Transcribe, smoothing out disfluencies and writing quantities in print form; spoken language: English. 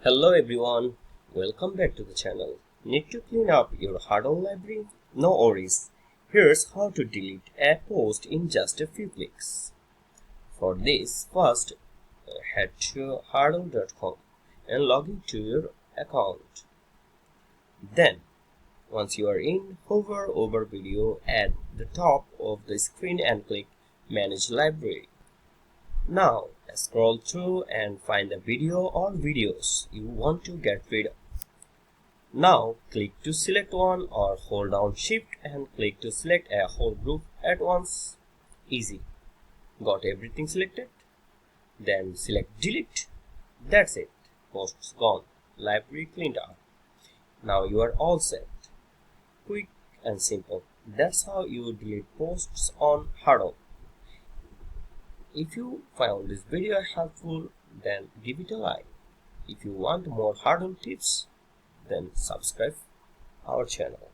Hello everyone, welcome back to the channel. Need to clean up your Hudl library? No worries. Here's how to delete a post in just a few clicks. For this, first head to hudl.com and log into your account. Then, once you are in, hover over video at the top of the screen and click Manage Library. Now, scroll through and find the video or videos you want to get rid of. Now, click to select one or hold down Shift and click to select a whole group at once. Easy. Got everything selected? Then select Delete. That's it. Posts gone. Library cleaned up. Now you are all set. Quick and simple. That's how you delete posts on Hudl. If you found this video helpful, then give it a like. If you want more Hudl tips, then subscribe our channel.